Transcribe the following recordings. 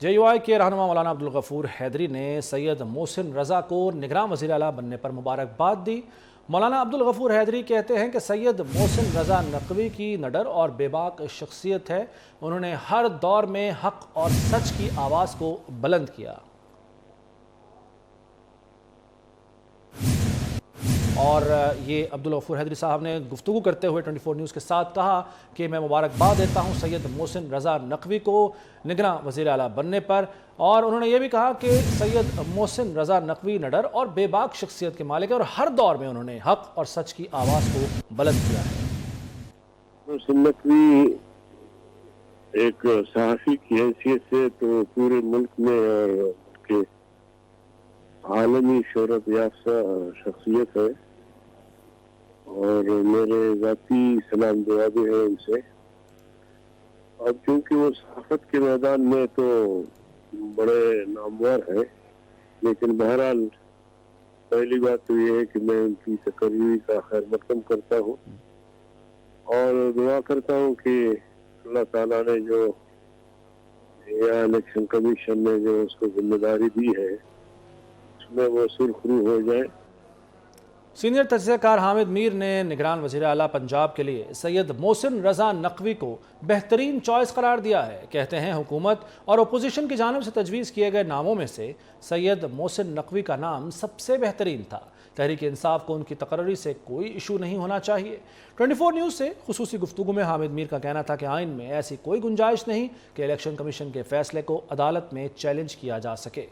JUI کے رہنما مولانا عبدالغفور حیدری نے سید محسن رضا کو نگراں وزیر اعلیٰ بننے پر مبارکباد دی۔ مولانا عبدالغفور حیدری کہتے ہیں کہ سید محسن رضا نقوی کی نڈر اور بے باک شخصیت ہے۔ انہوں نے ہر دور میں حق اور سچ کی آواز کو بلند کیا۔ اور یہ عبدالغفور حیدری صاحب نے گفتگو کرتے ہوئے 24 نیوز کے ساتھ کہا کہ میں مبارکباد دیتا ہوں سید محسن رضا نقوی کو نگراں وزیر اعلیٰ بننے پر، اور انہوں نے یہ بھی کہا کہ سید محسن رضا نقوی نڈر اور بے باک شخصیت کے مالک ہیں اور ہر دور میں انہوں نے حق اور سچ کی آواز کو بلند کیا ہے۔ محسن نقوی ایک صحافی کی حیثیت سے تو پورے ملک میں اور کے عالمی شہرت یافتہ شخصیت ہے، اور میرے ذاتی سلام دعا بھی ہے ان سے۔ اب چونکہ وہ صحافت کے میدان میں تو بڑے نامور ہیں، لیکن بہرحال پہلی بات تو یہ ہے کہ میں ان کی تقرری کا خیر مقدم کرتا ہوں اور دعا کرتا ہوں کہ اللہ تعالیٰ نے جو یا الیکشن کمیشن نے جو اس کو ذمہ داری دی ہے اس میں وہ سرخرو ہو جائے۔ سینئر تجزیہ کار حامد میر نے نگران وزیر اعلیٰ پنجاب کے لیے سید محسن رضا نقوی کو بہترین چوائس قرار دیا ہے۔ کہتے ہیں حکومت اور اپوزیشن کی جانب سے تجویز کیے گئے ناموں میں سے سید محسن نقوی کا نام سب سے بہترین تھا۔ تحریک انصاف کو ان کی تقرری سے کوئی ایشو نہیں ہونا چاہیے۔ 24 نیوز سے خصوصی گفتگو میں حامد میر کا کہنا تھا کہ آئین میں ایسی کوئی گنجائش نہیں کہ الیکشن کمیشن کے فیصلے کو عدالت میں چیلنج کیا جا سکے۔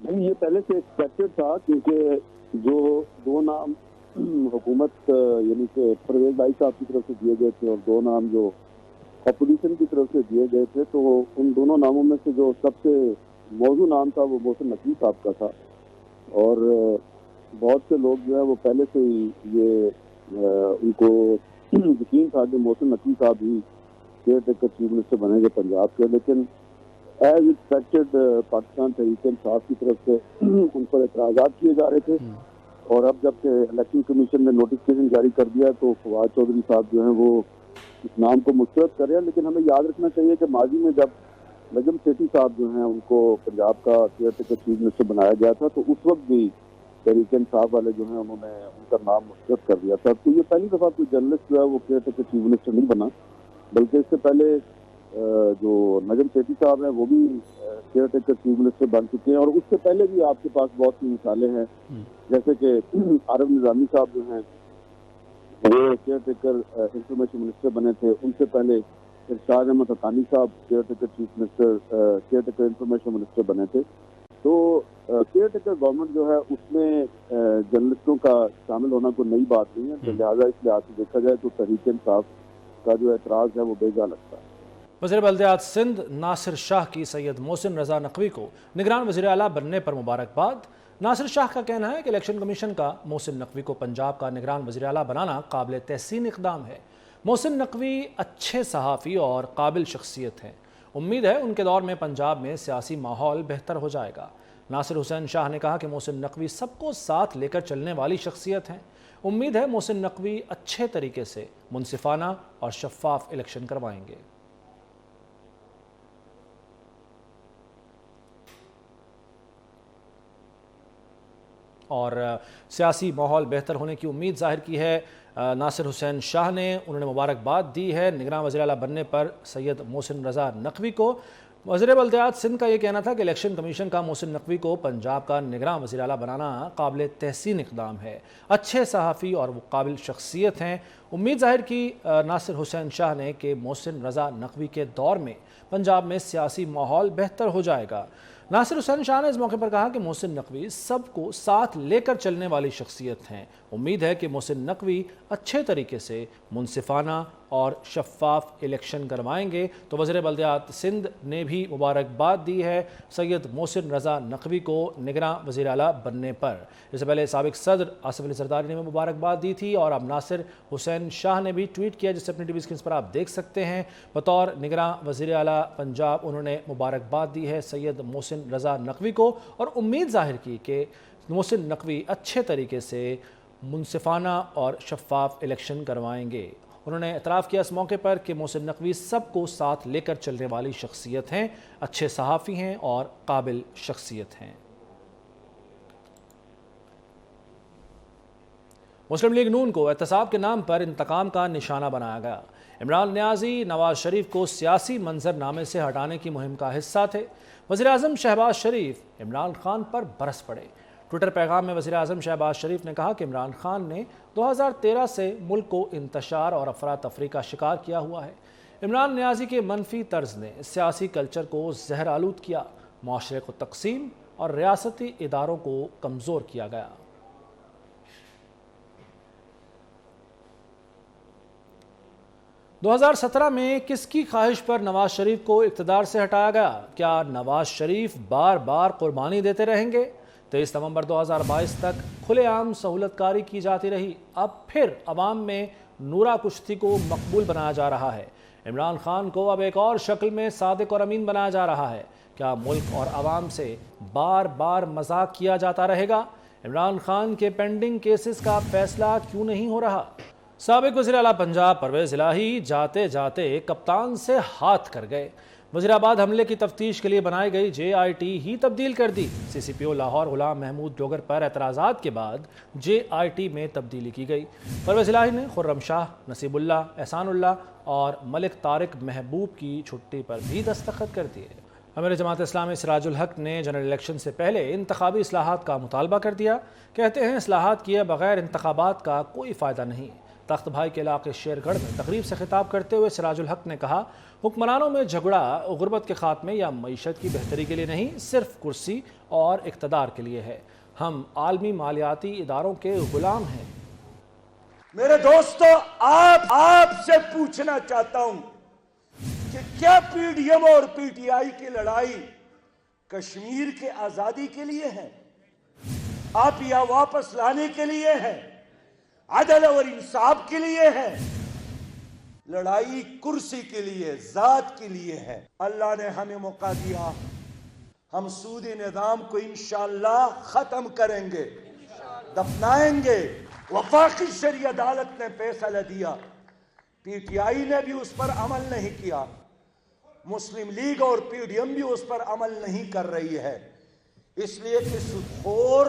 یہ پہلے سے ایکسپیکٹڈ تھا، کیونکہ جو دو نام حکومت یعنی کہ پرویز بھائی صاحب کی طرف سے دیے گئے تھے اور دو نام جو اپوزیشن کی طرف سے دیے گئے تھے، تو ان دونوں ناموں میں سے جو سب سے موزوں نام تھا وہ محسن نقوی صاحب کا تھا، اور بہت سے لوگ جو ہے وہ پہلے سے ہی یہ ان کو یقین تھا کہ محسن نقوی صاحب ہی کیئر ٹیکر چیف منسٹر بنے گے پنجاب کے، لیکن ایز ایکسپیکٹڈ پاکستان تحریک انصاف کی طرف سے ان پر اعتراضات کیے جا رہے تھے، اور اب جب کہ الیکشن کمیشن نے نوٹیفکیشن جاری کر دیا تو فواد چودھری صاحب جو ہیں وہ اس نام کو مسترد کر رہے ہیں۔ لیکن ہمیں یاد رکھنا چاہیے کہ ماضی میں جب نجم سیٹھی صاحب جو ہیں ان کو پنجاب کا کیئر ٹیکر چیف منسٹر بنایا گیا تھا تو اس وقت بھی تحریک انصاف والے جو ہیں انہوں نے ان کا نام مسترد کر دیا تھا۔ تو یہ پہلی دفعہ کوئی جرنلسٹ جو ہے وہ کیئر ٹیکر چیف منسٹر نہیں بنا، بلکہ اس سے پہلے جو نجم سیٹھی صاحب ہیں وہ بھی کیئر ٹیکر چیف منسٹر بن چکے ہیں، اور اس سے پہلے بھی آپ کے پاس بہت سی مثالیں ہیں، جیسے کہ عارف نظامی صاحب جو ہیں وہ کیئر ٹیکر انفارمیشن منسٹر بنے تھے، ان سے پہلے ارشاد احمد حقانی صاحب care taker chief minister care taker information minister بنے تھے۔ تو کیئر ٹیکر گورنمنٹ جو ہے اس میں جرنلسٹوں کا شامل ہونا کوئی نئی بات نہیں ہے، لہٰذا اس لحاظ سے دیکھا جائے تو تحریک انصاف کا جو اعتراض ہے وہ بے جا لگتا ہے۔ وزیر بلدیات سندھ ناصر شاہ کی سید محسن رضا نقوی کو نگران وزیر اعلیٰ بننے پر مبارکباد۔ ناصر شاہ کا کہنا ہے کہ الیکشن کمیشن کا محسن نقوی کو پنجاب کا نگران وزیر اعلیٰ بنانا قابل تحسین اقدام ہے۔ محسن نقوی اچھے صحافی اور قابل شخصیت ہیں۔ امید ہے ان کے دور میں پنجاب میں سیاسی ماحول بہتر ہو جائے گا۔ ناصر حسین شاہ نے کہا کہ محسن نقوی سب کو ساتھ لے کر چلنے والی شخصیت ہیں۔ امید ہے محسن نقوی اچھے طریقے سے منصفانہ اور شفاف الیکشن کروائیں گے۔ اور سیاسی ماحول بہتر ہونے کی امید ظاہر کی ہے ناصر حسین شاہ نے۔ انہوں نے مبارکباد دی ہے نگراں وزیر اعلیٰ بننے پر سید محسن رضا نقوی کو۔ وزیر بلدیات سندھ کا یہ کہنا تھا کہ الیکشن کمیشن کا محسن نقوی کو پنجاب کا نگراں وزیر اعلیٰ بنانا قابل تحسین اقدام ہے۔ اچھے صحافی اور وہ قابل شخصیت ہیں۔ امید ظاہر کی ناصر حسین شاہ نے کہ محسن رضا نقوی کے دور میں پنجاب میں سیاسی ماحول بہتر ہو جائے گا۔ ناصر حسین شاہ نے اس موقع پر کہا کہ محسن نقوی سب کو ساتھ لے کر چلنے والی شخصیت ہیں۔ امید ہے کہ محسن نقوی اچھے طریقے سے منصفانہ اور شفاف الیکشن کروائیں گے۔ تو وزیر بلدیات سندھ نے بھی مبارکباد دی ہے سید محسن رضا نقوی کو نگراں وزیر اعلیٰ بننے پر۔ اس سے پہلے سابق صدر آصف علی زرداری نے مبارکباد دی تھی، اور اب ناصر حسین شاہ نے بھی ٹویٹ کیا جسے اپنی ٹی وی اسکرینز پر آپ دیکھ سکتے ہیں۔ بطور نگراں وزیر اعلیٰ پنجاب انہوں نے مبارکباد دی ہے سید محسن رضا نقوی کو، اور امید ظاہر کی کہ محسن نقوی اچھے طریقے سے منصفانہ اور شفاف الیکشن کروائیں گے۔ انہوں نے اعتراف کیا اس موقع پر کہ محسن نقوی سب کو ساتھ لے کر چلنے والی شخصیت ہیں، اچھے صحافی ہیں اور قابل شخصیت ہیں۔ مسلم لیگ نون کو احتساب کے نام پر انتقام کا نشانہ بنایا گیا۔ عمران نیازی نواز شریف کو سیاسی منظر نامے سے ہٹانے کی مہم کا حصہ تھے۔ وزیراعظم شہباز شریف عمران خان پر برس پڑے۔ ٹویٹر پیغام میں وزیراعظم شہباز شریف نے کہا کہ عمران خان نے 2013 سے ملک کو انتشار اور افراتفری کا شکار کیا ہوا ہے۔ عمران نیازی کے منفی طرز نے سیاسی کلچر کو زہر آلود کیا، معاشرے کو تقسیم اور ریاستی اداروں کو کمزور کیا گیا۔ 2017 میں کس کی خواہش پر نواز شریف کو اقتدار سے ہٹایا گیا؟ کیا نواز شریف بار بار قربانی دیتے رہیں گے؟ 23 نومبر 2022 تک کھلے عام سہولت کاری کی جاتی رہی، اب پھر عوام میں نورا کشتی کو مقبول بنایا جا رہا ہے۔ عمران خان کو اب ایک اور شکل میں صادق اور امین بنایا جا رہا ہے۔ کیا ملک اور عوام سے بار بار مذاق کیا جاتا رہے گا؟ عمران خان کے پینڈنگ کیسز کا فیصلہ کیوں نہیں ہو رہا؟ سابق وزیر اعلیٰ پنجاب پرویز الہی جاتے جاتے کپتان سے ہاتھ کر گئے۔ وزیرآباد حملے کی تفتیش کے لیے بنائی گئی JIT ہی تبدیل کر دی۔ CCPO لاہور غلام محمود ڈوگر پر اعتراضات کے بعد JIT میں تبدیلی کی گئی۔ پرویز الہی نے خرم شاہ، نصیب اللہ، احسان اللہ اور ملک طارق محبوب کی چھٹی پر بھی دستخط کر دیے۔ امیر جماعت اسلامی سراج الحق نے جنرل الیکشن سے پہلے انتخابی اصلاحات کا مطالبہ کر دیا۔ کہتے ہیں اصلاحات کیے بغیر انتخابات کا کوئی فائدہ نہیں۔ تخت بھائی کے علاقے شیر گڑھ میں تقریب سے خطاب کرتے ہوئے سراج الحق نے کہا، حکمرانوں میں جھگڑا غربت کے خاتمے یا معیشت کی بہتری کے لیے نہیں، صرف کرسی اور اقتدار کے لیے ہے۔ ہم عالمی مالیاتی اداروں کے غلام ہیں۔ میرے دوستو، آپ سے پوچھنا چاہتا ہوں کہ کیا PDM اور PTI کی لڑائی کشمیر کے آزادی کے لیے ہے؟ آپ یا واپس لانے کے لیے ہے؟ عدل اور انصاف کے لیے ہے؟ لڑائی کرسی کے لیے، ذات کے لیے ہے۔ اللہ نے ہمیں موقع دیا، ہم سودی نظام کو انشاءاللہ ختم کریں گے، دفنائیں گے۔ وفاقی شرعی عدالت نے فیصلہ دیا، PTI نے بھی اس پر عمل نہیں کیا، مسلم لیگ اور PDM بھی اس پر عمل نہیں کر رہی ہے، اس لیے کہ سودخور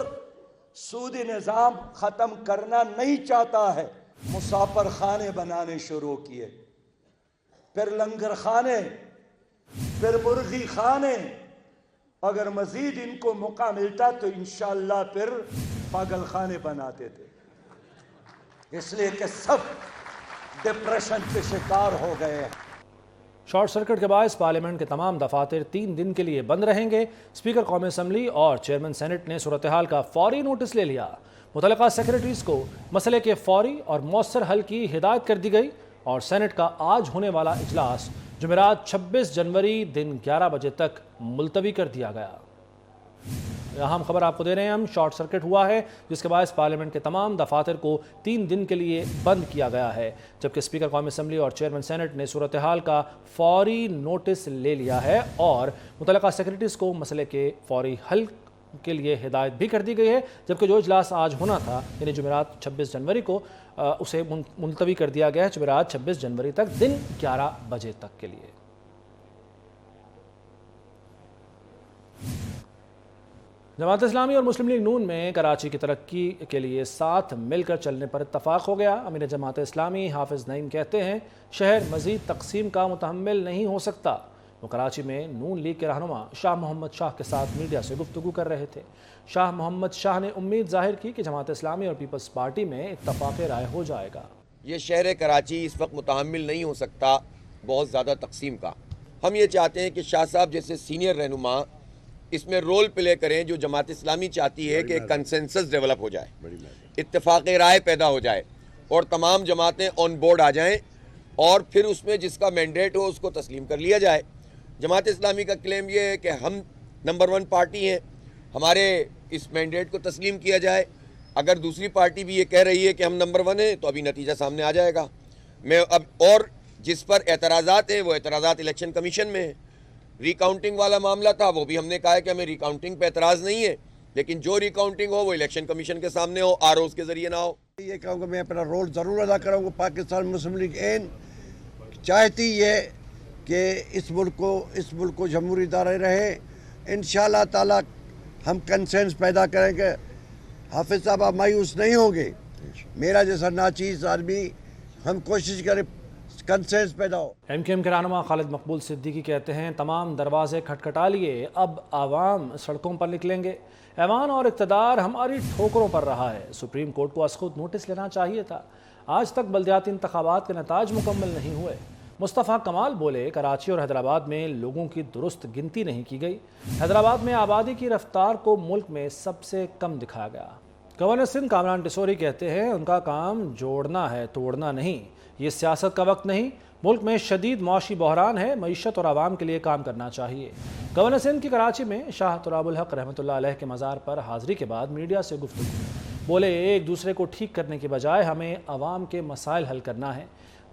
سودی نظام ختم کرنا نہیں چاہتا ہے۔ مسافر خانے بنانے شروع کیے، پھر لنگر خانے، پھر مرغی خانے، اگر مزید ان کو موقع ملتا تو انشاءاللہ پھر پاگل خانے بناتے تھے، اس لیے کہ سب ڈپریشن کے شکار ہو گئے ہیں۔ شارٹ سرکٹ کے باعث پارلیمنٹ کے تمام دفاتر 3 دن کے لیے بند رہیں گے۔ اسپیکر قومی اسمبلی اور چیئرمین سینٹ نے صورتحال کا فوری نوٹس لے لیا۔ متعلقہ سیکریٹریز کو مسئلے کے فوری اور مؤثر حل کی ہدایت کر دی گئی اور سینٹ کا آج ہونے والا اجلاس جمعرات 26 جنوری دن 11 بجے تک ملتوی کر دیا گیا۔ اہم خبر آپ کو دے رہے ہیں ہم، شارٹ سرکٹ ہوا ہے جس کے باعث پارلیمنٹ کے تمام دفاتر کو 3 دن کے لیے بند کیا گیا ہے، جبکہ اسپیکر قومی اسمبلی اور چیئرمین سینٹ نے صورتحال کا فوری نوٹس لے لیا ہے اور متعلقہ سیکریٹریز کو مسئلے کے فوری حل کے لیے ہدایت بھی کر دی گئی ہے، جبکہ جو اجلاس آج ہونا تھا یعنی جمعرات 26 جنوری کو اسے ملتوی کر دیا گیا ہے جمعرات 26 جنوری تک دن 11 بجے تک کے لیے۔ جماعت اسلامی اور مسلم لیگ نون میں کراچی کی ترقی کے لیے ساتھ مل کر چلنے پر اتفاق ہو گیا۔ امیر جماعت اسلامی حافظ نعیم کہتے ہیں شہر مزید تقسیم کا متحمل نہیں ہو سکتا۔ وہ کراچی میں نون لیگ کے رہنما شاہ محمد شاہ کے ساتھ میڈیا سے گفتگو کر رہے تھے۔ شاہ محمد شاہ نے امید ظاہر کی کہ جماعت اسلامی اور پیپلز پارٹی میں اتفاق رائے ہو جائے گا۔ یہ شہر کراچی اس وقت متحمل نہیں ہو سکتا بہت زیادہ تقسیم کا۔ ہم یہ چاہتے ہیں کہ شاہ صاحب جیسے سینئر رہنما اس میں رول پلے کریں، جو جماعت اسلامی چاہتی ہے کہ ایک کنسنسس ڈیولپ ہو جائے، اتفاق رائے پیدا ہو جائے اور تمام جماعتیں آن بورڈ آ جائیں اور پھر اس میں جس کا مینڈیٹ ہو اس کو تسلیم کر لیا جائے۔ جماعت اسلامی کا کلیم یہ ہے کہ ہم نمبر 1 پارٹی ہیں، ہمارے اس مینڈیٹ کو تسلیم کیا جائے۔ اگر دوسری پارٹی بھی یہ کہہ رہی ہے کہ ہم نمبر 1 ہیں تو ابھی نتیجہ سامنے آ جائے گا۔ اور جس پر اعتراضات ہیں وہ اعتراضات الیکشن کمیشن میں ہیں۔ ریکاؤنٹنگ والا معاملہ تھا، وہ بھی ہم نے کہا ہے کہ ہمیں ریکاؤنٹنگ پہ اعتراض نہیں ہے، لیکن جو ریکاؤنٹنگ ہو وہ الیکشن کمیشن کے سامنے ہو، ROs کے ذریعے نہ ہو۔ یہ کہوں گا میں اپنا رول ضرور ادا کروں گا. پاکستان مسلم لیگ این چاہتی ہے کہ اس ملک کو جمہوری ادارے رہے. انشاءاللہ تعالی ہم کنسنس پیدا کریں گے. حافظ صاحب آپ مایوس نہیں ہوں گے. میرا جیسا ناچیز آدمی ہم کوشش کریں کنسنس پیدا ہو. ایم کیو ایم کے رہنما خالد مقبول صدیقی کہتے ہیں تمام دروازے کھٹکھٹا لیے، اب عوام سڑکوں پر نکلیں گے. ایوان اور اقتدار ہماری ٹھوکروں پر رہا ہے. سپریم کورٹ کو از خود نوٹس لینا چاہیے تھا. آج تک بلدیاتی انتخابات کے نتائج مکمل نہیں ہوئے. مصطفیٰ کمال بولے کراچی اور حیدرآباد میں لوگوں کی درست گنتی نہیں کی گئی. حیدرآباد میں آبادی کی رفتار کو ملک میں سب سے کم دکھایا گیا. گورنر سندھ کامران ٹیسوری کہتے ہیں ان کا کام جوڑنا ہے، توڑنا نہیں. یہ سیاست کا وقت نہیں. ملک میں شدید معاشی بحران ہے، معیشت اور عوام کے لیے کام کرنا چاہیے. گورنر سندھ کی کراچی میں شاہ تراب الحق رحمۃ اللہ علیہ کے مزار پر حاضری کے بعد میڈیا سے گفتگو. بولے ایک دوسرے کو ٹھیک کرنے کی بجائے ہمیں عوام کے مسائل حل کرنا ہے.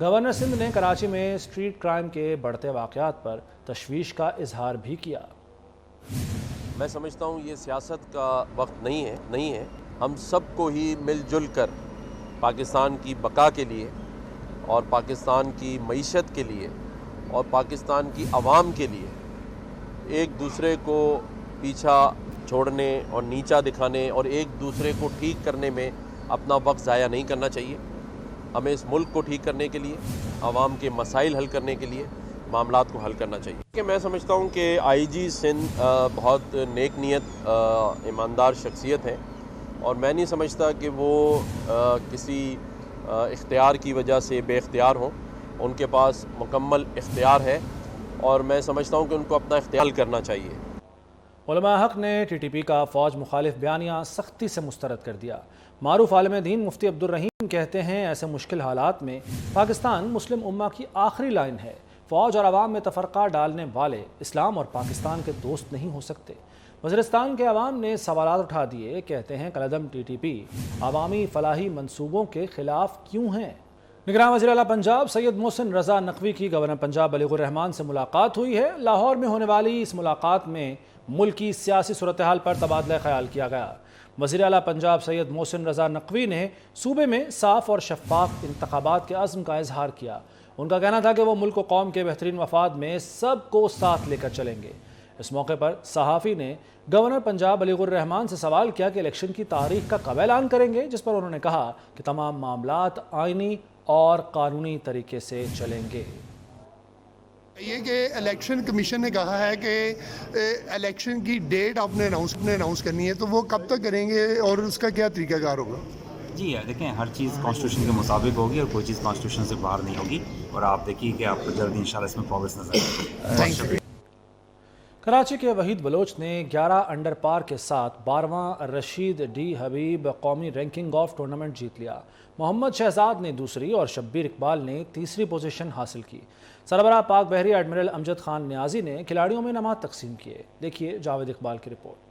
گورنر سندھ نے کراچی میں اسٹریٹ کرائم کے بڑھتے واقعات پر تشویش کا اظہار بھی کیا. میں سمجھتا ہوں یہ سیاست کا وقت نہیں ہے. ہم سب کو ہی مل جل کر پاکستان کی بقا کے لیے اور پاکستان کی معیشت کے لیے اور پاکستان کی عوام کے لیے ایک دوسرے کو پیچھا چھوڑنے اور نیچا دکھانے اور ایک دوسرے کو ٹھیک کرنے میں اپنا وقت ضائع نہیں کرنا چاہیے. ہمیں اس ملک کو ٹھیک کرنے کے لیے، عوام کے مسائل حل کرنے کے لیے معاملات کو حل کرنا چاہیے. کہ میں سمجھتا ہوں کہ آئی جی سندھ بہت نیک نیت ایماندار شخصیت ہے اور میں نہیں سمجھتا کہ وہ کسی اختیار کی وجہ سے بے اختیار ہوں. ان کے پاس مکمل اختیار ہے اور میں سمجھتا ہوں کہ ان کو اپنا اختیار کرنا چاہیے. علماء حق نے ٹی ٹی پی کا فوج مخالف بیانیہ سختی سے مسترد کر دیا. معروف عالم دین مفتی عبد الرحیم کہتے ہیں ایسے مشکل حالات میں پاکستان مسلم امہ کی آخری لائن ہے. فوج اور عوام میں تفرقہ ڈالنے والے اسلام اور پاکستان کے دوست نہیں ہو سکتے. وزیرستان کے عوام نے سوالات اٹھا دیے. کہتے ہیں کالعدم ٹی ٹی پی عوامی فلاحی منصوبوں کے خلاف کیوں ہیں. نگراں وزیر اعلیٰ پنجاب سید محسن رضا نقوی کی گورنر پنجاب بلیغ الرحمان سے ملاقات ہوئی ہے. لاہور میں ہونے والی اس ملاقات میں ملکی سیاسی صورتحال پر تبادلہ خیال کیا گیا. وزیر اعلیٰ پنجاب سید محسن رضا نقوی نے صوبے میں صاف اور شفاف انتخابات کے عزم کا اظہار کیا. ان کا کہنا تھا کہ وہ ملک و قوم کے بہترین مفاد میں سب کو ساتھ لے کر چلیں گے. اس موقع پر صحافی نے گورنر پنجاب بلیغ الرحمان سے سوال کیا کہ الیکشن کی تاریخ کا کب اعلان کریں گے، جس پر انہوں نے کہا کہ تمام معاملات آئینی اور قانونی طریقے سے چلیں گے. یہ کہ الیکشن کمیشن نے کہا ہے کہ الیکشن کی ڈیٹ آپ نے اناؤنس کرنی ہے، تو وہ کب تک کریں گے اور اس کا کیا طریقہ کار ہوگا؟ جی دیکھیں ہر چیز کانسٹیٹیوشن کے مطابق ہوگی اور کوئی چیز کانسٹیٹیوشن سے باہر نہیں ہوگی اور آپ دیکھیے کہ آپ کو جلدی انشاءاللہ اس میں پروگریس نظر آئے گی. کراچی کے وحید بلوچ نے 11 انڈر پار کے ساتھ 12واں رشید ڈی حبیب قومی رینکنگ گولف ٹورنامنٹ جیت لیا. محمد شہزاد نے دوسری اور شبیر اقبال نے تیسری پوزیشن حاصل کی. سربراہ پاک بحری ایڈمرل امجد خان نیازی نے کھلاڑیوں میں انعامات تقسیم کیے. دیکھیے جاوید اقبال کی رپورٹ.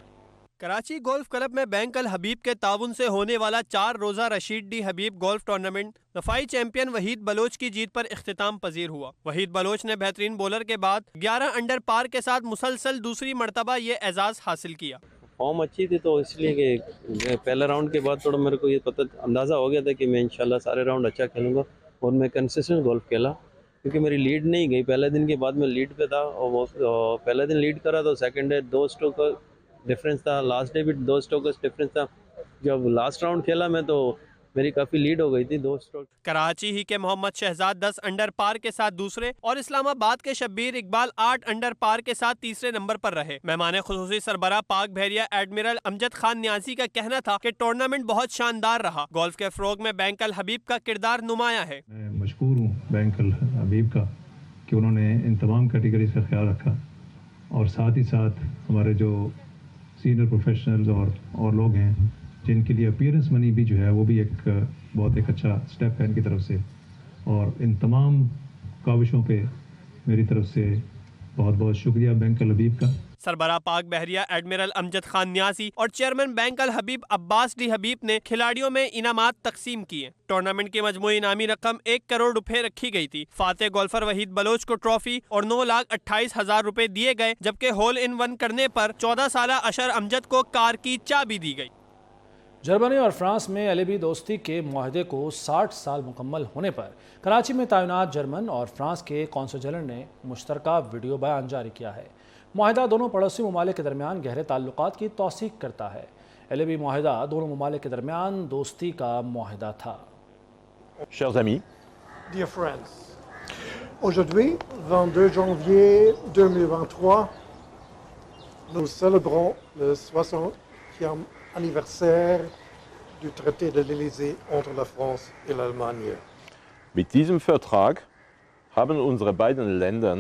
کراچی گولف کلب میں بینک الحبیب کے تعاون سے ہونے والا 4 روزہ رشید ڈی حبیب گولف ٹورنامنٹ دفاعی چیمپئن وحید بلوچ کی جیت پر اختتام پذیر ہوا. وحید بلوچ نے بہترین بولر کے بعد 11 انڈر پار کے ساتھ مسلسل دوسری مرتبہ یہ اعزاز حاصل کیا. فارم اچھی تھی تو اس لیے کہ پہلا راؤنڈ کے بعد تھوڑا میرے کو یہ اندازہ ہو گیا تھا کہ میں انشاءاللہ سارے راؤنڈ اچھا کھیلوں گا اور میں کنسسٹنٹ گولف کھیلا کیونکہ میری لیڈ نہیں گئی. پہلے دن کے بعد میں لیڈ پہ تھا اور وہ پہلے دن لیڈ کرا تو سیکنڈ ڈے 2 اسٹروک کا ڈفرینس تھا, لاسٹ ڈے بھی 2 اسٹروک کا ڈفرینس تھا. جب لاسٹ راؤنڈ کھیلا میں تو میری کافی لیڈ ہو گئی تھی 2 اسٹروک. کراچی ہی کے محمد شہزاد 10 انڈر پار کے ساتھ دوسرے اور اسلام آباد کے شبیر اقبال 8 انڈر پار کے ساتھ تیسرے نمبر پر رہے. مہمان خصوصی سربراہ پاک بحریہ ایڈمرل امجد خان نیازی کا کہنا تھا کہ ٹورنامنٹ بہت شاندار رہا. گولف کے فروغ میں بینک الحبیب کا کردار نمایاں ہے. میں مشکور ہوں بینک الحبیب کا کہ انہوں نے ان تمام کیٹیگریز کا خیال رکھا اور ساتھ ہی ساتھ ہمارے جو سینئر پروفیشنلز اور لوگ ہیں جن کے لیے اپیئرنس منی بھی جو ہے وہ بھی ایک اچھا سٹیپ ہے ان کی طرف سے, اور ان تمام کاوشوں پہ میری طرف سے بہت بہت شکریہ بینک الحبیب کا. سربراہ پاک بحریہ ایڈمرل امجد خان نیازی اور چیئرمین بینک الحبیب عباس ڈی حبیب نے کھلاڑیوں میں انعامات تقسیم کیے. ٹورنامنٹ کی مجموعی انعامی رقم 1 کروڑ روپے رکھی گئی تھی. فاتح گولفر وحید بلوچ کو ٹرافی اور 9,28,000 روپے دیے گئے, جبکہ ہول ان ون کرنے پر 14 سالہ اشر امجد کو کار کی چابی دی گئی. جرمنی اور فرانس میں علیبی دوستی کے معاہدے کو 60 سال مکمل ہونے پر کراچی میں تعینات جرمن اور فرانس کے قونصل جنرل نے مشترکہ ویڈیو بیان جاری کیا ہے۔ معاہدہ دونوں پڑوسی ممالک کے درمیان گہرے تعلقات کی توثیق کرتا ہے۔ علیبی معاہدہ دونوں ممالک کے درمیان دوستی کا معاہدہ تھا۔ Chers amis, Dear friends, aujourd'hui, 22 janvier 2023, nous célébrons le 60e anniversaire du traité de l'Élysée entre la France et l'Allemagne. mit diesem Vertrag haben unsere beiden Länder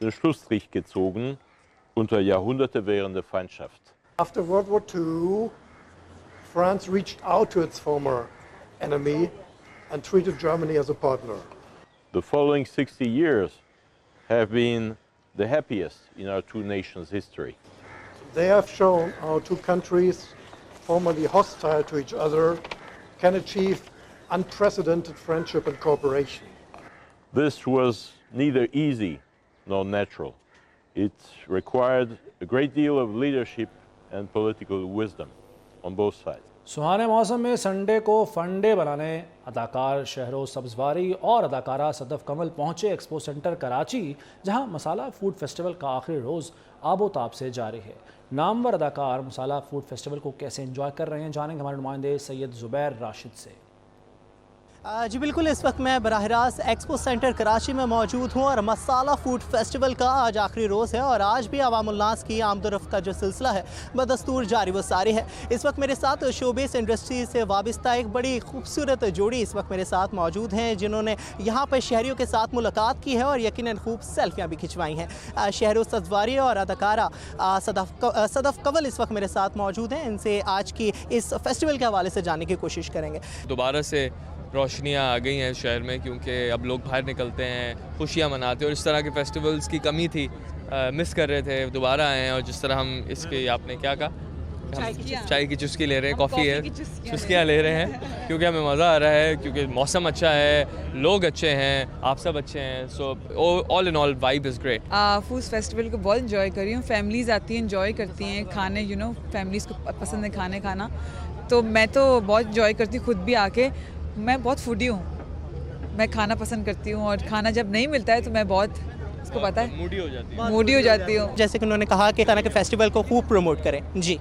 den Schlussstrich gezogen unter Jahrhunderte währende Feindschaft. After World War II, France reached out to its former enemy and treated Germany as a partner. The following 60 years have been the happiest in our two nations' history. They have shown how two countries formerly hostile to each other can achieve unprecedented friendship and cooperation. This was neither easy nor natural. It required a great deal of leadership and political wisdom on both sides. سہانے موسم میں Sunday کو فنڈے بنانے اداکار شہرو سبزواری اور اداکارہ صدف کمل پہنچے expo centre Karachi, جہاں مسالہ food festival کا آخری روز آب و تاب سے جاری ہے۔ نامور اداکار مسالہ فوڈ فیسٹیول کو کیسے انجوائے کر رہے ہیں، جانیں گے ہمارے نمائندے سید زبیر راشد سے۔ جی بالکل، اس وقت میں براہ راست ایکسپو سینٹر کراچی میں موجود ہوں اور مسالہ فوڈ فیسٹیول کا آج آخری روز ہے اور آج بھی عوام الناس کی آمد و رفت کا جو سلسلہ ہے بدستور جاری و ساری ہے۔ اس وقت میرے ساتھ شوبز انڈسٹری سے وابستہ ایک بڑی خوبصورت جوڑی اس وقت میرے ساتھ موجود ہیں، جنہوں نے یہاں پر شہریوں کے ساتھ ملاقات کی ہے اور یقیناً خوب سیلفیاں بھی کھنچوائی ہیں۔ شہرو سبزواری اور اداکارہ صدف کمل اس وقت میرے ساتھ موجود ہیں، ان سے آج کی اس فیسٹیول کے حوالے سے جاننے کی کوشش کریں گے۔ دوبارہ سے روشنیاں آ گئی ہیں شہر میں، کیونکہ اب لوگ باہر نکلتے ہیں، خوشیاں مناتے ہیں، اور اس طرح کے فیسٹیولز کی کمی تھی، مس کر رہے تھے، دوبارہ آئے ہیں۔ اور جس طرح ہم اس کی آپ نے کیا کہا، چائے کی چسکی لے رہے ہیں، کافی ہے، چسکیاں لے رہے ہیں، کیونکہ ہمیں مزہ آ رہا ہے، کیونکہ موسم اچھا ہے، لوگ اچھے ہیں، آپ سب اچھے ہیں، so all in all vibe is great. Food festival کو بہت انجوائے کر رہی ہوں، فیملیز آتی ہیں، انجوائے کرتی ہیں کھانے، فیملیز کو پسند ہے کھانے کھانا، تو میں تو بہت انجوائے کرتی ہوں خود بھی آ کے۔ میں بہت فوڈی ہوں، میں کھانا پسند کرتی ہوں، اور کھانا جب نہیں ملتا ہے تو میں بہت، اس کو پتہ ہے، موڈی ہو جاتی ہوں۔ جیسے کہ انہوں نے کہا کہ طرح کے فیسٹیول کو خوب پروموٹ کریں۔ جی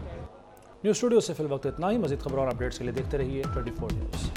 نیوز اسٹوڈیو سے فی الوقت اتنا ہی۔ مزید خبروں اور اپڈیٹس کے لیے دیکھتے رہیے 24 نیوز۔